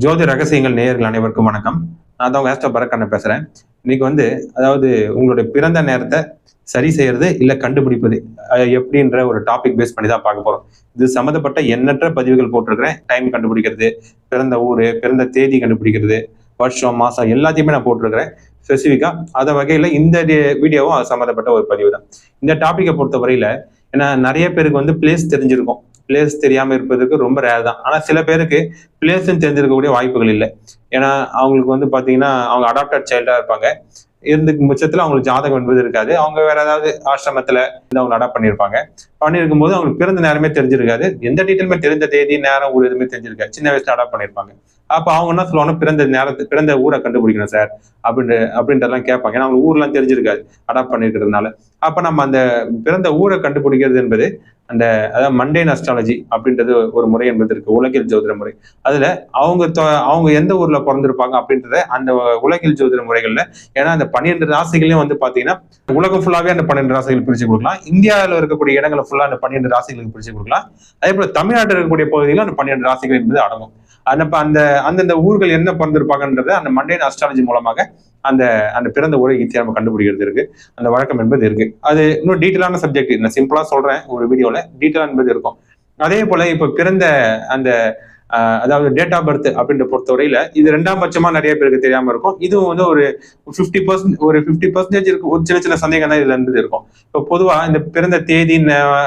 ஜோதி ரகசியங்கள் நேயர்கள் அனைவருக்கும் வணக்கம். நான் தான் உங்க ஆஸ்ட்ரோ பரக்கண்ண பேசுறேன். இன்னைக்கு அதாவது உங்களுடைய பிறந்த நேரத்தை சரி செய்யறது இல்ல கண்டுபிடிப்பது எப்படின்ற ஒரு டாபிக் பேஸ் பண்ணி தான் பார்க்க போறோம். இது சம்மந்தப்பட்ட எண்ணற்ற பதிவுகள் போட்டிருக்கிறேன். டைம் கண்டுபிடிக்கிறது, பிறந்த ஊரு, பிறந்த தேதி கண்டுபிடிக்கிறது, வருஷம், மாசம் எல்லாத்தையுமே நான் போட்டிருக்கிறேன் ஸ்பெசிஃபிக்கா. அத வகையில இந்த வீடியோவும் அது சம்மந்தப்பட்ட ஒரு பதிவு தான். இந்த டாபிக்கை பொறுத்த வரையில ஏன்னா நிறைய பேருக்கு பிளேஸ் தெரிஞ்சிருக்கும். பிளேஸ் தெரியாம இருப்பதற்கு ரொம்ப ரேர் தான். ஆனா சில பேருக்கு பிளேஸ்ன்னு தெரிஞ்சிருக்கக்கூடிய வாய்ப்புகள் இல்லை. ஏன்னா அவங்களுக்கு பாத்தீங்கன்னா அவங்க அடாப்டட் சைல்டா இருப்பாங்க. இருந்துக்கும் பட்சத்துல அவங்களுக்கு ஜாதகம் என்பது இருக்காது. அவங்க வேற ஏதாவது ஆசிரமத்துல அவங்க அடாப்ட் பண்ணியிருக்கும் போது அவங்களுக்கு பிறந்த நேரமே தெரிஞ்சிருக்காது. எந்த டீட்டெயிலுமே தெரிந்த தேதி, நேரம், ஊர் எதுவுமே தெரிஞ்சிருக்காது. சின்ன வயசுல அடாப்ட் பண்ணியிருப்பாங்க. அப்ப அவங்க என்ன சொல்லுவாங்க, பிறந்த ஊரை கண்டுபிடிக்கணும் சார் அப்படின்றதெல்லாம் கேட்பாங்க. ஏன்னா அவங்க ஊர்லாம் தெரிஞ்சிருக்காது அடாப்ட் பண்ணிருக்கிறதுனால. அப்ப நம்ம அந்த பிறந்த ஊரை கண்டுபிடிக்கிறது என்பது அதாவது மண்டேன் அஸ்ட்ராலஜி அப்படின்றது ஒரு முறை என்பது இருக்கு, உலகில் ஜோதிட முறை. அதுல அவங்க எந்த ஊர்ல பிறந்திருப்பாங்க அப்படின்றத அந்த உலகில் ஜோதிட முறைகள்ல, ஏன்னா அந்த 12 ராசிகளையும் பாத்தீங்கன்னா உலகம் ஃபுல்லாவே அந்த 12 ராசிகள் பிரிச்சு கொடுக்கலாம். இந்தியாவில இருக்கக்கூடிய இடங்களை ஃபுல்லா அந்த 12 ராசிகளுக்கு பிரிச்சு கொடுக்கலாம். அதே போல தமிழ்நாட்டில் இருக்கக்கூடிய பகுதிகளில் அந்த 12 ராசிகள் என்பது அடங்கும். அந்தந்த ஊர்கள் என்ன பிறந்திருப்பாங்கன்றத அந்த மண்டேன் அஸ்ட்ராலஜி மூலமாக அந்த அந்த பிறந்த ஊரை ஈஸியா நம்ம கண்டுபிடிக்கிறது இருக்கு. அந்த வழக்கம் என்பது இருக்கு. அது இன்னும் டீட்டெயிலான சப்ஜெக்ட். நான் சிம்பிளா சொல்றேன், ஒரு வீடியோல டீட்டெயிலா என்பது இருக்கும். அதே போல இப்ப பிறந்த அந்த அதாவது டேட் ஆஃப் பர்த் அப்படின்ற பொறுத்தவரையில இது 2ஆம் பட்சமா நிறைய பேருக்கு தெரியாம இருக்கும். இதுவும் ஒரு 50% இருக்கு. ஒரு சின்ன சின்ன சந்தேகம் தான் இதுல இருந்து இருக்கும். இப்போ பொதுவா இந்த பிறந்த தேதி,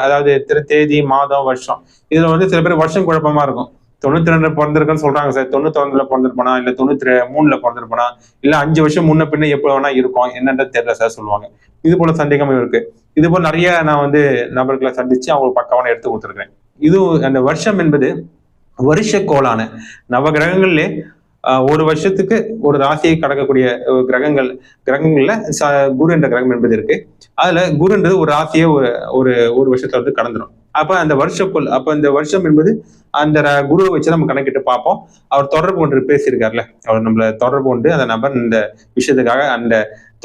அதாவது தேதி, மாதம், வருஷம், இதுல சில பேர் வருஷம் குழப்பமா இருக்கும். 92 பிறந்திருக்குன்னு சொல்றாங்க சார். 91 பிறந்திருப்பானா, இல்ல 93 பிறந்திருப்பானா, இல்ல 5 வருஷம் முன்ன பின்ன எப்ப வேணா இருக்கும், என்னன்றது தெரியல சார் சொல்லுவாங்க. இது போல சந்தேகமும் இருக்கு. இது போல நிறைய நான் நபர்களை சந்திச்சு அவங்களுக்கு பக்கவான எடுத்து கொடுத்துருக்கேன். இது அந்த வருஷம் என்பது வருஷ கோளான நவகிரகங்கள்லே ஒரு வருஷத்துக்கு ஒரு ராசியை கடக்கக்கூடிய கிரகங்கள்ல குரு என்ற கிரகம் என்பது இருக்கு. அதுல குருன்றது ஒரு ராசியை ஒரு வருஷத்துல கடந்துடும். அப்ப அந்த இந்த வருஷம் என்பது அந்த குருவை வச்சு நம்ம கணக்கிட்டு பார்ப்போம். அவர் தொடர்பு கொண்டு பேசியிருக்காருல்ல, அவர் நம்மள தொடர்பு கொண்டு அந்த நபர் இந்த விஷயத்துக்காக அந்த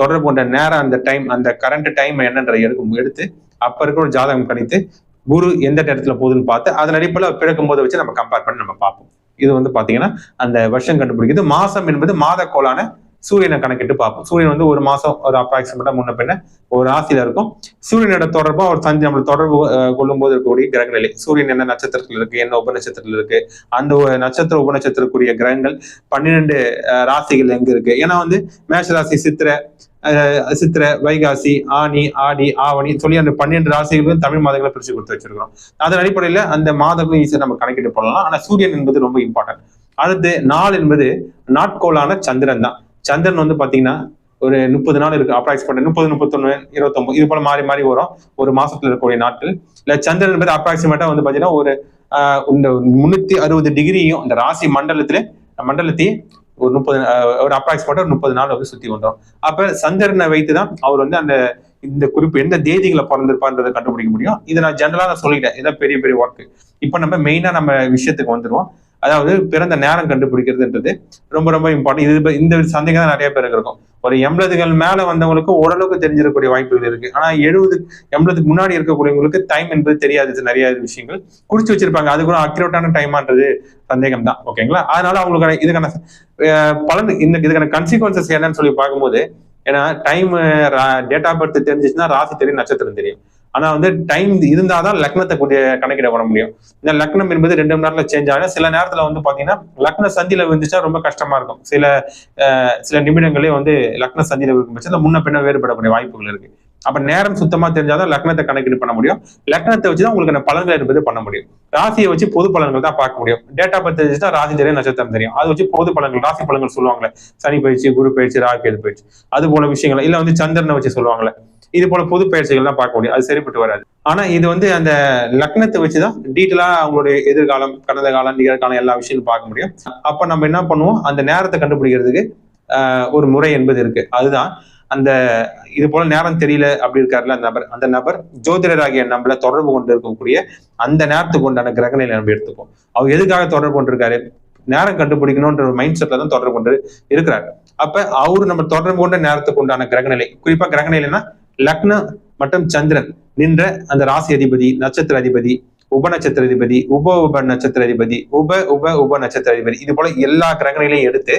தொடர்பு கொண்ட நேரம், அந்த டைம், அந்த கரண்ட் டைம் என்னன்ற எடுத்து அப்ப இருக்க ஒரு ஜாதகம் கணித்து குரு எந்த நேரத்துல போகுதுன்னு பார்த்து அதன் அடிப்படையில் பிறக்கும் போதை வச்சு நம்ம கம்பேர் பண்ணி நம்ம பார்ப்போம். இது பாத்தீங்கன்னா அந்த வருஷம் கண்டுபிடிக்குது. மாசம் என்பது மாத கோளான சூரியனை கணக்கிட்டு பார்ப்போம். சூரியன் ஒரு மாசம் ஒரு அப்ராக்சிமேட்டா முன்ன பின்ன ஒரு ராசியில இருக்கும். சூரியனோட தொடர்பா ஒரு நம்ம தொடர்பு கொள்ளும் போது இருக்கக்கூடிய கிரக நிலை, சூரியன் என்ன நட்சத்திரத்துல இருக்கு, என்ன உபநட்சத்திரத்துல இருக்கு, அந்த நட்சத்திர உபநட்சத்திரக்கூடிய கிரகங்கள் 12 ராசிகள் எங்க இருக்கு. ஏன்னா மேஷ ராசி சித்திரை, வைகாசி, ஆனி, ஆடி, ஆவணி சொல்லி அந்த 12 ராசிகளும் தமிழ் மாதங்களை பிரிச்சு கொடுத்து வச்சிருக்கிறோம். அதன் அடிப்படையில அந்த மாதங்களும் ஈஸியா நம்ம கணக்கிட்டு போடலாம். ஆனா சூரியன் என்பது ரொம்ப இம்பார்ட்டன்ட். அடுத்து நாள் என்பது நாட்கோளான சந்திரன் தான். சந்திரன் பாத்தீங்கன்னா ஒரு 30 நாள் இருக்கு. அப்ராக்சிமேட் 30, 31, 29 இது போல மாறி மாறி வரும் ஒரு மாசத்துல இருக்கக்கூடிய நாட்கள். இல்ல சந்திரன் என்பது அப்ராக்சிமேட்டா பாத்தீங்கன்னா ஒரு 360 டிகிரியும் இந்த ராசி மண்டலத்தையே ஒரு 30 ஒரு அப்ராக்சிமேட்டா 30 நாள் சுத்தி வந்துடும். அப்ப சந்திரனை வைத்துதான் அவர் இந்த குறிப்பு எந்த தேதிகளை பிறந்திருப்பான்றதை கண்டுபிடிக்க முடியும். இதை நான் ஜெனரலா சொல்லிட்டேன். இதான் பெரிய பெரிய ஒர்க். இப்ப நம்ம மெயினா நம்ம விஷயத்துக்கு வந்துருவோம். அதாவது பிறந்த நேரம் கண்டுபிடிக்கிறதுன்றது ரொம்ப ரொம்ப இம்பார்ட்டன்ட். இந்த சந்தேகம் தான் நிறைய பேருக்கு இருக்கும். ஒரு 80கள் மேல வந்தவங்களுக்கு ஓரளவுக்கு தெரிஞ்சிருக்கக்கூடிய வாய்ப்புகள் இருக்கு. ஆனா 80க்கு முன்னாடி இருக்கக்கூடியவங்களுக்கு டைம் என்பது தெரியாது. நிறைய விஷயங்கள் குறிச்சு வச்சிருப்பாங்க. அது கூட அக்யூரேட்டான டைமான்றது சந்தேகம் தான். ஓகேங்களா? அதனால அவங்களுக்கு இதுக்கான பலன், இதுக்கான கன்சிக்வன்சஸ் என்னன்னு சொல்லி பார்க்கும்போது, ஏன்னா டைம், டேட் ஆஃப் பர்த் தெரிஞ்சிச்சுன்னா ராசி தெரியும், நட்சத்திரம் தெரியும். ஆனா டைம் இருந்தாதான் லக்னத்தை கணக்கிட பண்ண முடியும். இந்த லக்னம் என்பது 2 மணி நேரத்துல சேஞ்ச் ஆகும். சில நேரத்துல பாத்தீங்கன்னா லக்ன சந்தியில வந்துச்சா ரொம்ப கஷ்டமா இருக்கும். சில நிமிடங்களே லக்ன சந்தியில இருக்கும் பட்சத்துல முன்ன பின்ன வேறுபடக்கூடிய வாய்ப்புகள் இருக்கு. அப்ப நேரம் சுத்தமா தெரிஞ்சாதான் லக்னத்தை கணக்கீடு பண்ண முடியும். லக்னத்தை வச்சுதான் உங்களுக்கு பலன்கள் என்பது பண்ண முடியும். ராசியை வச்சு பொது பலன்கள் தான் பார்க்க முடியும். டேட் ஆஃப் பர்த் தெரிஞ்சுன்னா ராசி தெரியும், நட்சத்திரம் தெரியும். அதை வச்சு பொது பலன்கள், ராசி பலன்கள் சொல்லுவாங்களே, சனி பயிற்சி, குரு பயிற்சி, ராகு கேது பயிற்சி, அது போல விஷயங்கள் இல்ல சந்திரனை வச்சு சொல்லுவாங்களே, இது போல பொது பயிற்சிகள் தான் பார்க்க முடியும். அது சரிப்பட்டு வராது. ஆனா இது அந்த லக்னத்தை வச்சுதான் டீட்டெயிலா அவங்களுடைய எதிர்காலம், கடந்த காலம், நிகழ்காலம் எல்லா விஷயங்களும் பார்க்க முடியும். அப்ப நம்ம என்ன பண்ணுவோம், அந்த நேரத்தை கண்டுபிடிக்கிறதுக்கு ஒரு முறை என்பது இருக்கு. அதுதான் இது போல நேரம் தெரியல அப்படி இருக்காருல்ல அந்த நபர் ஜோதிடராகிய நம்மள தொடர்பு கொண்டு இருக்கக்கூடிய அந்த நேரத்துக்கு உண்டான கிரகநிலை நம்ம எடுத்துப்போம். அவர் எதுக்காக தொடர்பு கொண்டிருக்காரு, நேரம் கண்டுபிடிக்கணும்ன்ற ஒரு மைண்ட் செட்ல தான் தொடர்பு கொண்டு இருக்கிறாரு. அப்ப அவரு நம்ம தொடர்பு கொண்ட நேரத்துக்கு உண்டான கிரகநிலை, குறிப்பா கிரகநிலைன்னா லக்னம் மற்றும் சந்திரன் நின்ற அந்த ராசி அதிபதி, நட்சத்திர அதிபதி, உப நட்சத்திர அதிபதி, உப நட்சத்திர அதிபதி, உப நட்சத்திர அதிபதி, இது போல எல்லா கிரகங்களையும் எடுத்து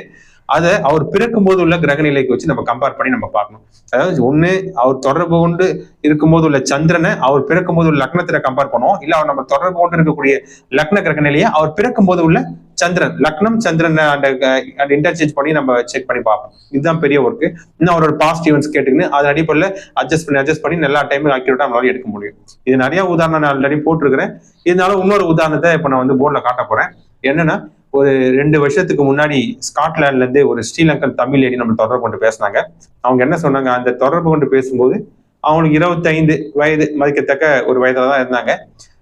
அதை அவர் பிறக்கும் போது உள்ள கிரக நிலைக்கு வச்சு நம்ம கம்பேர் பண்ணி நம்ம பார்க்கணும். அதாவது ஒண்ணு அவர் தொடர்பு கொண்டு இருக்கும்போது உள்ள சந்திரனை அவர் பிறக்கும் போது உள்ள லக்னத்துல கம்பேர் பண்ணுவோம், இல்ல அவர் நம்ம தொடர்பு கொண்டு இருக்கக்கூடிய லக்ன கிரக நிலையை அவர் பிறக்கும் போது உள்ள சந்திரன், லக்னம் சந்திரன் அந்த இன்டர்சேஞ்ச் பண்ணி நம்ம செக் பண்ணி பார்ப்போம். இதுதான் பெரிய ஒர்க்கு. இன்னும் அவரோட பாஸ்ட் ஈவெண்ட்ஸ் கேட்டுக்கின்னு அதன் அடிப்படையில் அட்ஜஸ்ட் பண்ணி எல்லா டைமும் ஆக்கிவிட்டா நம்மளால எடுக்க முடியும். இது நிறைய உதாரணம் நான் ஆல்ரெடி போட்டிருக்கிறேன். இதனால இன்னொரு உதாரணத்தை இப்ப நான் வந்து போர்டில் காட்ட போறேன். என்னன்னா, ஒரு 2 வருஷத்துக்கு முன்னாடி ஸ்காட்லாண்ட்ல இருந்து ஒரு ஸ்ரீலங்கன் தமிழ் லேடி நம்ம தொடர்பு கொண்டு பேசினாங்க. அவங்க என்ன சொன்னாங்க, அந்த தொடர்பு கொண்டு பேசும்போது அவங்களுக்கு 25 வயது மதிக்கத்தக்க ஒரு வயதுல தான் இருந்தாங்க.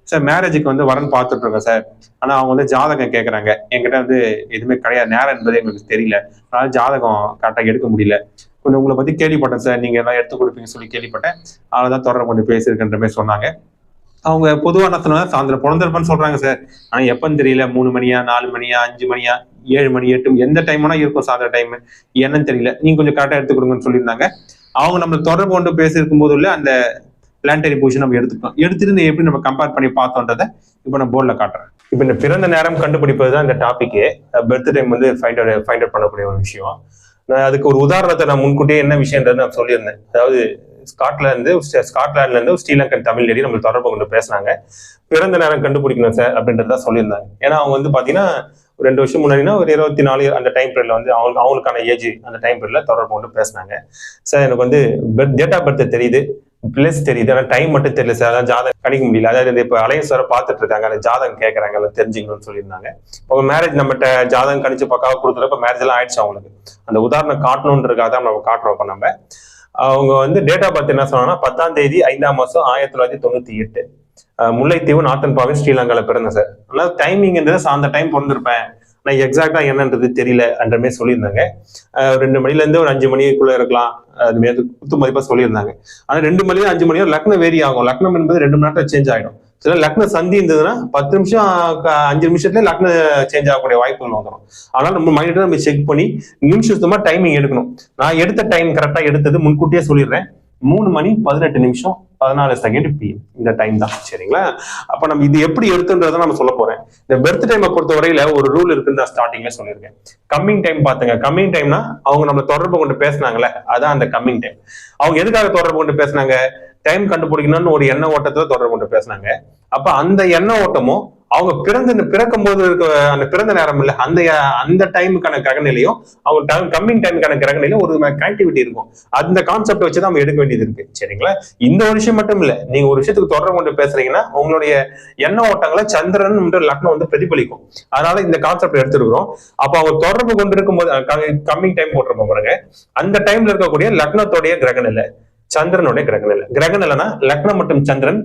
சார் மேரேஜுக்கு வந்து வரன் பார்த்துட்டு இருக்கோம் சார், ஆனா அவங்க வந்து ஜாதகம் கேட்கறாங்க. என்கிட்ட வந்து எதுவுமே கிடையாது, நேரம் என்பது எங்களுக்கு தெரியல, அதனால ஜாதகம் கரெக்டாக எடுக்க முடியல. கொஞ்சம் உங்களை பத்தி கேள்விப்பட்டேன் சார், நீங்க எல்லாம் எடுத்து கொடுப்பீங்கன்னு சொல்லி கேள்விப்பட்டேன், அவ்வளவுதான் தொடர்பு கொண்டு பேசியிருக்கின்ற மாதிரி சொன்னாங்க. அவங்க பொதுவாக என்ன சொன்னாங்க, சாயந்தரம் பிறந்திருப்பேன்னு சொல்றாங்க சார், ஆனா எப்பன்னு தெரியல, 3 மணியா 4 மணியா 5 மணியா 7 மணி 8 எந்த டைம்னா இருக்கும் சாயந்தர டைம், என்னன்னு தெரியல, நீங்க கொஞ்சம் கரெக்டா எடுத்து கொடுங்கன்னு சொல்லியிருந்தாங்க. அவங்க நம்ம தொடர்பு கொண்டு பேசியிருக்கும் போது உள்ள அந்த பிளானட்டரி பொசிஷன் நம்ம எடுத்துக்கணும். எடுத்துட்டு எப்படி நம்ம கம்பேர் பண்ணி பார்த்தோன்றதை இப்போ நான் போர்டில் காட்டுறேன். இப்போ இந்த பிறந்த நேரம் கண்டுபிடிப்பது தான் இந்த டாபிக்கே. பர்த் டைம் வந்து ஃபைண்ட் அவுட் பண்ணக்கூடிய ஒரு விஷயம். நான் அதுக்கு ஒரு உதாரணத்தை நான் முன்கூட்டியே என்ன விஷயன்றது நான் சொல்லியிருந்தேன். அதாவது ஸ்காட்லாண்ட்ல இருந்து ஸ்ரீலங்கன் தமிழ் லேடி நம்ம தொடர்பு கொண்டு பேசினாங்க. பிறந்த நேரம் கண்டுபிடிக்கணும் சார் அப்படின்றத சொல்லியிருந்தாங்க. ஏன்னா அவங்க வந்து பாத்தீங்கன்னா 2 வருஷம் முன்னாடினா ஒரு 24 அந்த டைம் பீரியட்ல வந்து அவங்களுக்கான ஏஜ் அந்த டைம் பீரியட்ல தொடர்பு கொண்டு பேசினாங்க. சார் எனக்கு வந்து டேட் ஆஃப் பர்த் தெரியுது, பிளேஸ் தெரியுது, ஆனா டைம் மட்டும் தெரியல சார், அதான் ஜாதகம் கணிக்க முடியல. அதாவது இப்ப அலையன்ஸ் வர பார்த்துட்டு இருக்காங்க, அந்த ஜாதகம் கேட்கறாங்க, அதை தெரிஞ்சுக்கணும்னு சொல்லியிருந்தாங்க. அவங்க மேரேஜ் நம்மகிட்ட ஜாதகம் கணிச்சு பக்காவா கொடுத்துறப்ப மேரேஜ் எல்லாம் ஆயிடுச்சு அவங்களுக்கு. அந்த உதாரணம் காட்டணுன்றதுக்காக தான் நம்ம காட்டுறோம். இப்ப நம்ம அவங்க வந்து டேட் ஆஃப் பர்த் என்ன சொன்னாங்கன்னா 10ஆம் தேதி 5ஆம் மாசம் 1998 முல்லைத்தீவு நாத்தன்பாவை ஸ்ரீலங்கால பிறந்தேன் சார். அதனால டைமிங்ன்றது அந்த டைம் பிறந்திருப்பேன், நான் எக்ஸாக்டா என்னன்றது தெரியல என்ற மாதிரி சொல்லியிருந்தாங்க. 2 மணில இருந்து ஒரு 5 மணிக்குள்ள இருக்கலாம், அது மாதிரி குத்து மதிப்பா சொல்லியிருந்தாங்க. ஆனா 2 மணில 5 மணியோ லக்னம் வேரி ஆகும். லக்னம் என்பது 2 மணி நேரத்துல சேஞ்ச் ஆயிடும். சில லக்ன சந்தி இருந்ததுன்னா 10 நிமிஷம் 5 நிமிஷத்துல லக்ன சேஞ்ச் ஆகக்கூடிய வாய்ப்புகள் வந்துடும். அதனால நம்ம மைண்ட் நம்ம செக் பண்ணி நிமிஷமா டைமிங் எடுக்கணும். நான் எடுத்த டைம் கரெக்டா எடுத்தது முன்கூட்டியே சொல்லிடுறேன், 3 மணி 18 நிமிஷம் 14 செகண்ட் PM இந்த டைம் தான். சரிங்களா? அப்ப நம்ம இது எப்படி எடுத்துன்றதை நம்ம சொல்ல போறேன். இந்த பெர்த் டைமை பொறுத்த வரையில ஒரு ரூல் இருக்குன்னு நான் ஸ்டார்டிங்ல சொல்லியிருக்கேன். கம்மிங் டைம் பாத்துங்க. கம்மிங் டைம்னா அவங்க நம்ம தொடர்பு கொண்டு பேசினாங்கல்ல, அதான் அந்த கம்மிங் டைம். அவங்க எதுக்காக தொடர்பு கொண்டு பேசினாங்க, டைம் கண்டுபிடிக்கணும்னு ஒரு எண்ண ஓட்டத்துல தொடர்பு கொண்டு பேசினாங்க. அப்ப அந்த எண்ண ஓட்டமும் அவங்க பிறக்கும் போது இருக்க அந்த பிறந்த நேரம் இல்ல, அந்த டைமுக்கான கிரகநிலையும் அவங்க கம்மிங் டைமுக்கான கிரகநிலையும் ஒரு கனெக்டிவிட்டி இருக்கும். அந்த கான்செப்ட் வச்சு நம்ம எடுக்க வேண்டியது இருக்கு. சரிங்களா? இந்த ஒரு விஷயம் மட்டும் இல்ல, நீங்க ஒரு விஷயத்துக்கு தொடர்பு கொண்டு பேசுறீங்கன்னா உங்களுடைய எண்ண ஓட்டங்களை சந்திரன் லக்னம் வந்து பிரதிபலிக்கும். அதனால இந்த கான்செப்ட் எடுத்துருக்கிறோம். அப்ப அவங்க தொடர்பு கொண்டு இருக்கும் போது கம்மிங் டைம் போட்டிருப்போம் பாருங்க, அந்த டைம்ல இருக்கக்கூடிய லக்னத்தோடைய கிரகநிலை, சந்திரனுடைய கிரகநிலை. கிரகநிலைனா லக்னம் மற்றும் சந்திரன்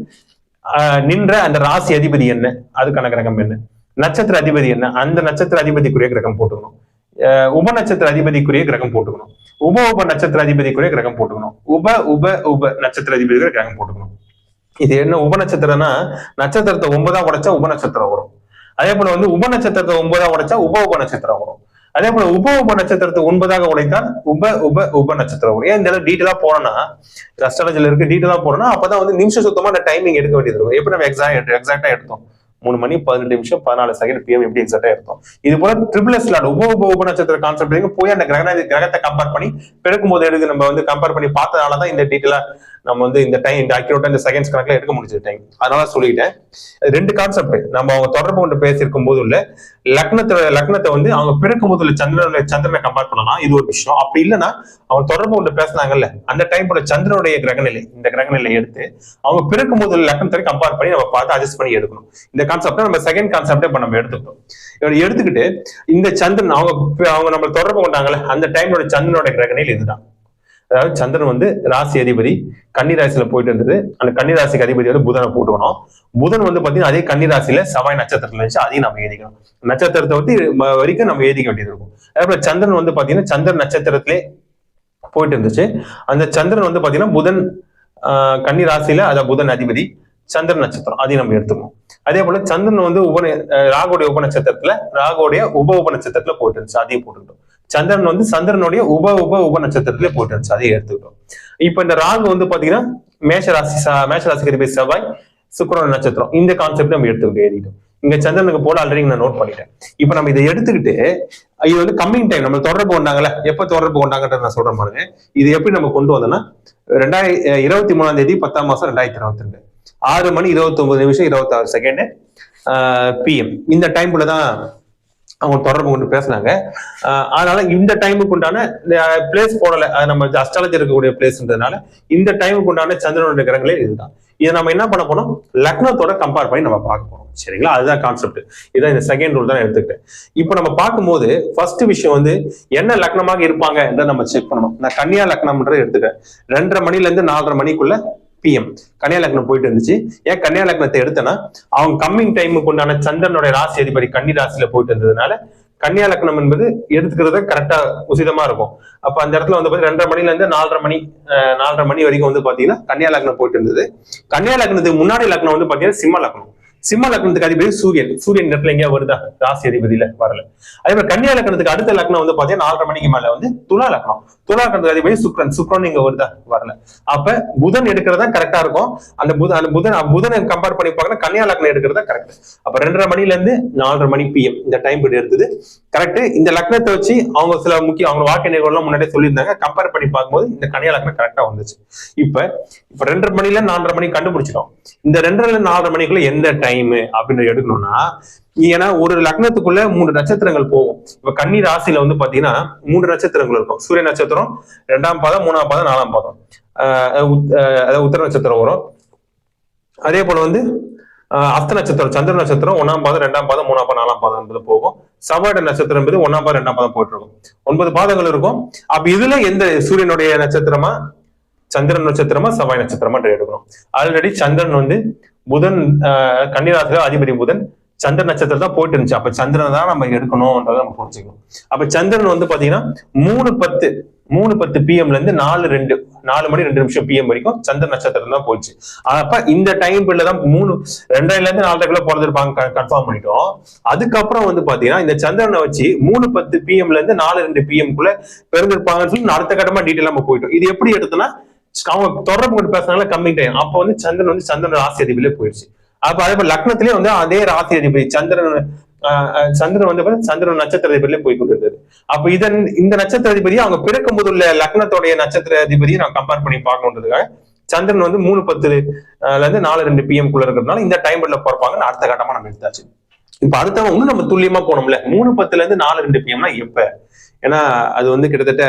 நின்ற அந்த ராசி அதிபதி என்ன, அதுக்கான கிரகம் என்ன, நட்சத்திர அதிபதி என்ன, அந்த நட்சத்திர அதிபதிக்குரிய கிரகம் போட்டுக்கணும். உப நட்சத்திர அதிபதிக்குரிய கிரகம் போட்டுக்கணும். உப நட்சத்திர அதிபதிக்குரிய கிரகம் போட்டுக்கணும். உப நட்சத்திர அதிபதிக்குரிய கிரகம் போட்டுக்கணும். இது என்ன உப நட்சத்திரம்னா, நட்சத்திரத்தை 9ஆ உடைச்சா உப நட்சத்திரம் வரும். அதே போல வந்து உப நட்சத்திரத்தை 9ஆ உடைச்சா உப நட்சத்திரம் வரும். அதே போல உப நட்சத்திரத்தை 9ஆக உடைத்தால் உப நட்சத்திரம் வரும். ஏன் இந்த டீட்டெயிலா போனோம்னா, அஸ்ட்ராலஜில இருக்கு, டீட்டெயிலா போனோம்னா அப்பதான் வந்து நிமிஷம் சுத்தமா அந்த டைமிங் எடுக்க வேண்டியது இருக்கும். எப்படி நம்ம எக்ஸாக்டா எடுத்தோம், 3 மணி 18 நிமிஷம் 14 செகண்ட் PM எப்படி எக்ஸாக்டா எடுத்தோம். இது போல ட்ரிபிள் ஸ்லாட் உப நட்சத்திர கான்செப்ட் போய் அந்த கிரகத்தை கம்பேர் பண்ணி பிறக்கும் போது எடுத்து நம்ம வந்து கம்பேர் பண்ணி பார்த்ததாலதான் இந்த டீட்டெயிலா நம்ம வந்து இந்த டைம் இந்த அக்யூரேட்டா இந்த செகண்ட்ஸ் கணக்குல எடுக்க முடிஞ்சது டைம். அதனால சொல்லிட்டேன். 2 கான்செப்ட் நம்ம அவங்க தொடர்பு கொண்டு பேசியிருக்கும் போது உள்ள லக்னத்தை வந்து அவங்க பிறக்கும் போது உள்ள சந்திரனை கம்பேர் பண்ணலாம், இது ஒரு விஷயம். அப்படி இல்லைன்னா அவங்க தொடர்பு கொண்டு பேசினாங்கல்ல, அந்த டைம் போல சந்திரனுடைய கிரகநிலை, இந்த கிரகநிலை எடுத்து அவங்க பிறக்கும் போது லக்னத்தை கம்பேர் பண்ணி நம்ம பார்த்து அட்ஜஸ்ட் பண்ணி எடுக்கணும். இந்த கான்செப்ட் நம்ம செகண்ட் கான்செப்டே இப்ப நம்ம எடுத்துக்கிட்டோம். எடுத்துக்கிட்டு இந்த சந்திரன் அவங்க நம்ம தொடர்பு கொண்டாங்கல்ல, அந்த டைமோட சந்திரனுடைய கிரகநிலை இதுதான். அதாவது சந்திரன் வந்து ராசி அதிபதி கன்னிராசியில போயிட்டு இருந்தது. அந்த கன்னிராசிக்கு அதிபதி வந்து புதனை போட்டுக்கணும். புதன் வந்து பாத்தீங்கன்னா அதே கன்னிராசியில செவ்வாய் நட்சத்திரத்துல இருந்துச்சு, அதையும் நம்ம எழுதிக்கணும். நட்சத்திரத்தை வந்து வரைக்கும் நம்ம எழுதிக்க வேண்டியது இருக்கும். அதே போல சந்திரன் வந்து பாத்தீங்கன்னா சந்திரன் நட்சத்திரத்திலே போயிட்டு இருந்துச்சு. அந்த சந்திரன் வந்து பாத்தீங்கன்னா புதன் கன்னிராசியில அத புதன் அதிபதி, சந்திரன் நட்சத்திரம், அதையும் நம்ம எடுத்துக்கணும். அதே போல சந்திரன் வந்து ராகுடைய உப நட்சத்திரத்துல ராகுடைய உப நட்சத்திரத்துல போயிட்டு இருந்துச்சு, அதையும் போட்டுக்கிட்டோம். சந்திரன் வந்து சந்திரனுடைய உப நட்சத்திரத்திலே போயிட்டு இருந்துச்சு, அதையும் எடுத்துக்கிட்டோம். இப்ப இந்த ராகு வந்து பாத்தீங்கன்னா மேஷராசிக்கு அதிபதி செவ்வாய், சுக்கிரன் நட்சத்திரம். இந்த கான்செப்ட் நம்ம எடுத்துக்கிட்டு எழுதிட்டோம். இங்க சந்திரனுக்கு போல ஆல்ரெடி நான் நோட் பண்ணிட்டேன். இப்ப நம்ம இதை எடுத்துக்கிட்டு இது வந்து கம்மிங் டைம் நம்ம தொடர்பு கொண்டாங்கல்ல, எப்ப தொடர்பு கொண்டாங்கன்றது நான் சொல்றேன் பாருங்க. இது எப்படி நம்ம கொண்டு வந்தோம்னா 23 10 2022 6 மணி 29 நிமிஷம் 26 செகண்ட் PM இந்த டைம்ல தான் அவங்க தொடர்பு கொண்டு பேசினாங்க. அதனால இந்த டைமுக்கு உண்டான பிளேஸ் போடல, நம்ம அஸ்ட்ராலஜி இருக்கக்கூடிய பிளேஸ்ன்றதுனால இந்த டைமுக்கு உண்டான சந்திரனுடைய கிரகங்களே இதுதான். இதை நம்ம என்ன பண்ண போறோம், லக்னத்தோட கம்பேர் பண்ணி நம்ம பார்க்க போறோம். சரிங்களா, அதுதான் கான்செப்ட். இதான் இந்த செகண்ட் ரூல் தான் எடுத்துக்கிட்டேன். இப்போ நம்ம பார்க்கும்போது ஃபர்ஸ்ட் விஷயம் வந்து என்ன லக்னமாக இருப்பாங்க என்ற நம்ம செக் பண்ணணும். நான் கன்னியா லக்னம்ன்றது எடுத்துக்கிறேன். 2:30 மணில இருந்து 4:30 மணிக்குள்ள PM கன்னியா லக்னம் போயிட்டு இருந்துச்சு. ஏன் கன்னியா லக்னத்தை எடுத்தேன்னா அவங்க கம்மிங் டைமுக்கு உண்டான சந்திரனுடைய ராசி அதிபதி கன்னி ராசியில போயிட்டு இருந்ததுனால கன்னியா லக்னம் என்பது எடுத்துக்கிறது கரெக்டா உசிதமா இருக்கும். அப்ப அந்த இடத்துல வந்து 2:30 மணில இருந்து 4:30 மணி வரைக்கும் வந்து பாத்தீங்கன்னா கன்னியா லக்னம் போயிட்டு இருந்தது. கன்னியா லக்னத்துக்கு முன்னாடி லக்னம் வந்து பாத்தீங்கன்னா சிம்ம லக்னம். சிம்ம லக்னத்துக்கு அதிபதி சூரியன். சூரியன் இடத்துல எங்கேயா வருதா, ராசி அதிபதியில வரல. அதே மாதிரி கன்னியா லக்னத்துக்கு அடுத்த லக்னம் வந்து பாத்தீங்கன்னா 4:30 மணிக்கு மேல வந்து துலா லக்னம். துலா லக்னத்துக்கு அதிபதி சுக்ரன். சுக்ரன் இங்க வருதா, வரல. அப்ப புதன் எடுக்கிறதா கரெக்டா இருக்கும். அந்த புதனை கம்பேர் பண்ணி பார்க்கணும், கன்னியா லக்னம் எடுக்கிறதா கரெக்ட். அப்ப 2:30 மணில இருந்து 4:30 மணி PM இந்த டைம் பீரியட் எடுத்தது கரெக்ட். இந்த லக்னத்தை வச்சு அவங்க சில முக்கிய அவங்க வாழ்க்கை நிகழ்வுலாம் முன்னாடியே சொல்லியிருந்தாங்க. கம்பேர் பண்ணி பார்க்கும்போது இந்த கன்னியா லக்னம் கரெக்டா வந்துச்சு. இப்ப 2:30 மணில 4:30 மணி கண்டுபிடிச்சிட்டோம். இந்த 2:30 4:30 மணிக்குள்ள எந்த டைம் அப்படின்னு எடுக்கணும்னா, ஏன்னா ஒரு லக்னத்துக்குள்ள 3 நட்சத்திரங்கள் போகும். இப்ப கன்னி ராசியில வந்து பாத்தீங்கன்னா 3 நட்சத்திரங்கள் இருக்கும். சூரிய நட்சத்திரம் 2ஆம் பாதம் 3ஆம் பாதம் 4ஆம் பாதம், அதாவது உத்தர நட்சத்திரம் வரும். அதே போல வந்து அஸ்த நட்சத்திரம் சந்திர நட்சத்திரம் 1ஆம் பாதம் 2ஆம் பாதம் 3ஆம் பாதம் 4ஆம் பாதம் என்பது போகும். செவ்வாய் நட்சத்திரம் என்பது 1ஆம் பாதம் 2ஆம் பாதம் போயிட்டு இருக்கும். 9 பாதங்கள் இருக்கும். அப்ப இதுல எந்த சூரியனுடைய நட்சத்திரமா சந்திரன் நட்சத்திரமா செவ்வாய் நட்சத்திரமா எடுக்கணும். ஆல்ரெடி சந்திரன் வந்து புதன் கன்னிராசில அதிபதி புதன் சந்திர நட்சத்திரம் தான் போயிட்டு இருந்துச்சு. அப்ப சந்திரன் தான் நம்ம எடுக்கணும்ன்றதை நம்ம புரிஞ்சுக்கணும். அப்ப சந்திரன் வந்து பாத்தீங்கன்னா 3:10 PM ல இருந்து 4 மணி 2 நிமிஷம் PM வரைக்கும் சந்திர நட்சத்திரம் தான் போச்சு. அப்ப இந்த டைம் பீரியட்ல தான் 2:30ல இருந்து 4:30 பிறந்திருப்பாங்க கன்ஃபார்ம் பண்ணிட்டோம். அதுக்கப்புறம் வந்து பாத்தீங்கன்னா இந்த சந்திரனை வச்சு 3:10 PM ல இருந்து 4:02 PM குள்ள பிறந்திருப்பாங்கன்னு சொல்லி அடுத்த கட்டமா டீட்டெயில் நம்ம போயிட்டோம். இது எப்படி எடுத்தோம்னா அவங்க தொடர்பு கொண்டு பேசினால கம்மி டைம். அப்ப வந்து சந்திரன் ராசி அதிபதியிலே போயிடுச்சு. அப்ப அதே போல லக்னத்திலேயே வந்து அதே ராசி அதிபதி சந்திரன் வந்து சந்திரன் நட்சத்திர அதிபதியிலே போய் கொண்டிருந்தது. அப்ப இந்த நட்சத்திர அதிபதியை அவங்க பிறக்கும் போது உள்ள லக்னத்தோடைய நட்சத்திர அதிபதியை நான் கம்பேர் பண்ணி பார்க்கணுன்றதுக்காக சந்திரன் வந்து 3:10 ல இருந்து 4:02 PM குள்ள இருக்கிறதுனால இந்த டைம் பீரியட்ல பிறப்பாங்கன்னு அடுத்த கட்டமா நம்ம எடுத்தாச்சு. இப்ப அடுத்தவங்க இன்னும் நம்ம துல்லியமா போனோம்ல, 3:10 ல இருந்து 4:02 PMனா எப்ப? ஏன்னா அது வந்து கிட்டத்தட்ட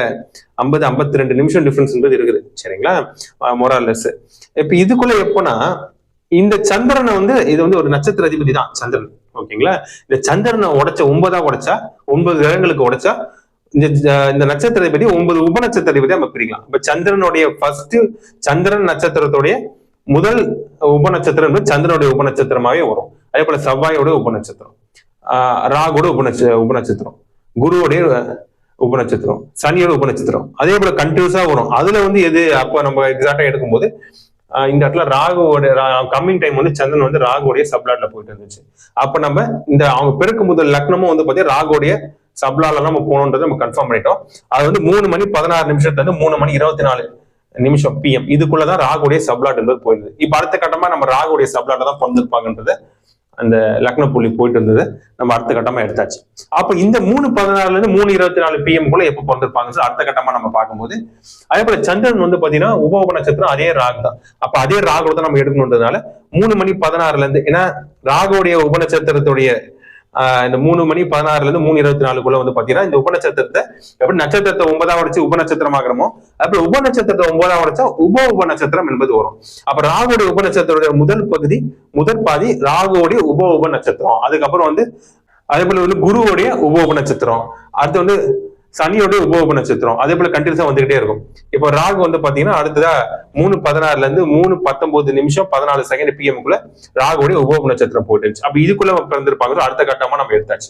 52 நிமிஷம் டிஃபரன்ஸ் இருக்குது. சரிங்களா, மொராலஸ். இப்ப இதுக்குள்ள எப்போனா இந்த சந்திரனை வந்து இது வந்து ஒரு நட்சத்திர அதிபதி தான் சந்திரன். ஓகேங்களா, இந்த சந்திரனை உடைச்சா 9 கிரகங்களுக்கு உடைச்சா இந்த நட்சத்திர அதிபதி 9 உப நட்சத்திர அதிபதியா நம்ம பிரிக்கலாம். இப்ப சந்திரனுடைய ஃபர்ஸ்ட் சந்திரன் நட்சத்திரத்துடைய முதல் உப நட்சத்திரம் சந்திரனுடைய உப நட்சத்திரமாவே வரும். அதே போல செவ்வாயோட உப நட்சத்திரம், ராகுவோட உப நட்சத்திரம், குருவோடைய உபநட்சத்திரம், சனியோட உபநட்சத்திரம், அதே போல கண்டினியூஸா வரும். அதுல வந்து எது அப்ப நம்ம எக்ஸாக்டா எடுக்கும்போது இந்த இடத்துல ராகுவோட கம்மிங் டைம் வந்து சந்திரன் வந்து ராகுவோடைய சப்ளாட்ல போயிட்டு இருந்துச்சு. அப்ப நம்ம இந்த அவங்க பிறக்கும் முதல் லக்னமும் வந்து பாத்தீங்கன்னா ராகுவோடைய சப்ளாட்ல நம்ம போகணுன்றதை நம்ம கன்ஃபார்ம் பண்ணிட்டோம். அது வந்து 3 மணி 16 நிமிஷத்துல இருந்து 3 மணி 24 நிமிஷம் PM இதுக்குள்ளதான் ராகுவோடைய சப்ளாட் என்பது போயிருந்தது. இப்ப அடுத்த கட்டமா நம்ம ராகுவோடைய சப்ளாட்ல தான் பிறந்திருப்பாங்கன்றத அந்த லக்ன புள்ளி போயிட்டு இருந்தது நம்ம அடுத்த கட்டமா எடுத்தாச்சு. அப்ப இந்த 3:16 ல இருந்து 3:24 PM குள்ள எப்ப பிறந்திருப்பாங்க அடுத்த கட்டமா நம்ம பார்க்கும்போது, அதே போல சந்திரன் வந்து பாத்தீங்கன்னா உப நட்சத்திரம் அதே ராகு தான். அப்ப அதே ராகு தான் நம்ம எடுக்கணுன்றதுனால 3 மணி 16 ல இருந்து, ஏன்னா ராகுடைய உப நட்சத்திரத்துடைய இந்த 3 மணி 16 ல இருந்து 3:24 வந்து பாத்தீங்கன்னா இந்த உபநட்சத்திரத்தை எப்படி நட்சத்திரத்தை 9ஆம் உடைச்சு உபநட்சத்திரம் ஆகிறோமோ அப்படி உபநட்சத்திரத்தை 9ஆம் உடைச்சா உப நட்சத்திரம் என்பது வரும். அப்ப ராகுடைய உபநட்சத்திரோட முதல் பாதி ராகுவோடைய உப நட்சத்திரம். அதுக்கப்புறம் வந்து அதே போல வந்து குருவோடைய உப நட்சத்திரம், அடுத்து வந்து சனியோட உப நட்சத்திரம், அதே போல கண்டினியூஸா வந்துகிட்டே இருக்கும். இப்போ ராகு வந்து பாத்தீங்கன்னா அடுத்ததா 3:16 ல இருந்து 3:19 நிமிஷம் 14 செகண்ட் PM குள்ள ராகுடைய உப நட்சத்திரம் போயிட்டு. அப்ப இதுக்குள்ள பிறந்திருப்பாங்க அடுத்த கட்டமா நம்ம எடுத்தாச்சு.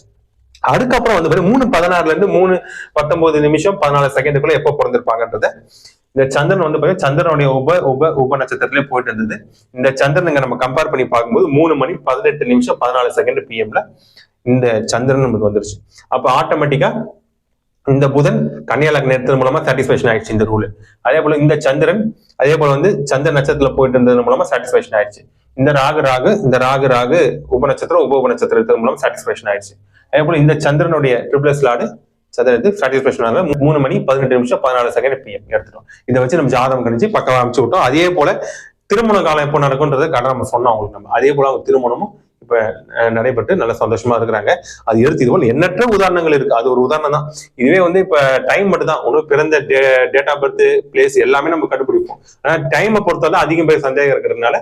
அதுக்கப்புறம் வந்து 3:16 ல இருந்து 3:19 நிமிஷம் 14 செகண்டுக்குள்ள எப்ப பிறந்திருப்பாங்கன்றத இந்த சந்திரன் வந்து பாத்தீங்கன்னா சந்திரனுடைய உப நட்சத்திரத்திலே போயிட்டு இருந்தது. இந்த சந்திரன் நம்ம கம்பேர் பண்ணி பார்க்கும்போது 3 மணி 18 நிமிஷம் 14 செகண்ட் PM ல இந்த சந்திரன் நமக்கு வந்துருச்சு. அப்ப ஆட்டோமேட்டிக்கா இந்த புதன் கன்னியா லக்னம் எடுத்தது மூலமா சாட்டிஸ்பேக்ஷன் ஆயிடுச்சு இந்த ரூல். அதே போல இந்த சந்திரன் அதே போல வந்து சந்திர நட்சத்திரத்துல போயிட்டு இருந்தது மூலமா சாட்டிஸ்பேக்ஷன் ஆயிடுச்சு. இந்த ராகு உபநட்சத்திரம் உபநட்சத்திரத்தின் மூலம் சாட்டிஸ்பேக்ஷன் ஆயிடுச்சு. அதே போல இந்த சந்திரனுடைய ட்ரிபிள்எஸ் லார்டு சதுரத்து சாட்டிஸ்பேக்ஷன் 3 மணி 18 நிமிஷம் 14 செகண்ட் PM எடுத்துட்டோம். இதை வச்சு நம்ம ஜாதகம் கணிச்சு பக்கம் அமைச்சு விட்டோம். அதே போல திருமண காலம் எப்போ நடக்கும்ன்றதை கரெக்டாக நம்ம சொன்னோம் அவங்களுக்கு. நம்ம அதே போல அவங்க திருமணமும் இப்ப நடைபெற்று நல்ல சந்தோஷமா இருக்கிறாங்க. அது எடுத்து இது போல எண்ணற்ற உதாரணங்கள் இருக்கு. அது ஒரு உதாரணம் தான். இதுவே இப்ப டைம் மட்டும் தான். ஒன்றும் பிறந்த டேட் ஆஃப் பர்த் பிளேஸ் எல்லாமே நம்ம கண்டுபிடிப்போம். ஆனா டைமை பொறுத்தவரை அதிகம் பேர் சந்தேகம் இருக்கிறதுனால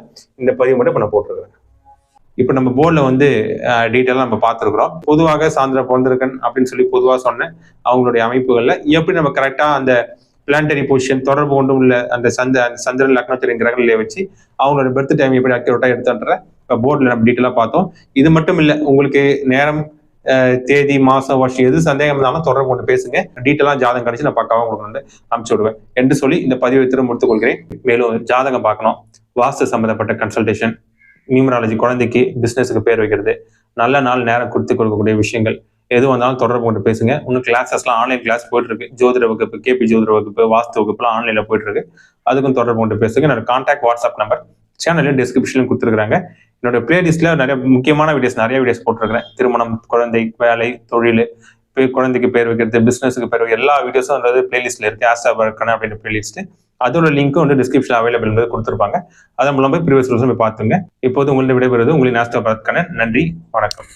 இந்த பதிவு மட்டும் இப்ப நான் போட்டிருக்கிறேன். இப்ப நம்ம போர்டில் டீட்டெயிலாக நம்ம பார்த்துருக்குறோம். பொதுவாக சாந்திர பொருந்திருக்கன் அப்படின்னு சொல்லி பொதுவாக சொன்னேன். அவங்களுடைய அமைப்புகள்ல எப்படி நம்ம கரெக்டா அந்த பிளானட்டரி பொசிஷன் தொடர்பு கொண்டு உள்ள அந்த சந்திரன் லக்னத்தின் கிரகங்களை வச்சு அவங்களோட பெர்த் டைம் எப்படி அக்யூரேட்டா எடுத்துன்ற போர்டில் நம்ம டீட்டெயிலாக பார்த்தோம். இது மட்டும் இல்லை, உங்களுக்கு நேரம், தேதி, மாசம், வருஷம் எது சந்தேகம் இருந்தாலும் தொடர்பு கொண்டு பேசுங்க. டீட்டெயிலாக ஜாதகம் கிடைச்சி நான் பக்காவாக உங்களுக்கு அனுப்பிச்சு விடுவேன் என்று சொல்லி இந்த பதிவை திரும்ப முடித்துக் கொள்கிறேன். மேலும் ஜாதகம் பார்க்கணும், வாஸ்து சம்பந்தப்பட்ட கன்சல்டேஷன், நியூமராலஜி, குழந்தைக்கு பிசினஸுக்கு பேர் வைக்கிறது, நல்ல நாள் நேரம் கொடுத்து கொடுக்கக்கூடிய விஷயங்கள் எது வந்தாலும் தொடர்பு கொண்டு பேசுங்க. இன்னும் கிளாஸஸ்லாம் ஆன்லைன் கிளாஸ் போயிட்டு இருக்கு. ஜோதிட வகுப்பு, KP ஜோதிட வகுப்பு, வாஸ்து வகுப்புலாம் ஆன்லைன்ல போயிட்டு இருக்கு. அதுக்கும் தொடர்பு கொண்டு பேசுங்க. என்னோட கான்டாக்ட் வாட்ஸ்அப் நம்பர் சேனல்ல டிஸ்கிரிப்ஷன்ல கொடுத்துருக்காங்க. என்னோட பிளேலிஸ்ட்ல நிறைய முக்கியமான நிறைய வீடியோஸ் போட்டிருக்கிறேன். திருமணம், குழந்தை, வேலை, தொழில், குழந்தைக்கு பேர் வைக்கிறது, பிசினஸுக்கு பேர் வைக்கிறது, எல்லா வீடியோஸும் பிளேலிஸ்ட்ல இருக்கு. ஆஸ்ட்ரா வர்க்கன அப்படின்ற பிளேலிஸ்ட். அதோட லிங்க்கும் டிஸ்கிரிப்ஷன் அவைலபிள் என்பது கொடுத்துருப்பாங்க. அதன் மூலம் போய் ப்ரீவியஸ் போய் பார்த்துங்க. இப்போது உங்கள்ட்ட விடைபெறுவது உங்களின் ஆஸ்ட்ரா வர்க்கன. நன்றி, வணக்கம்.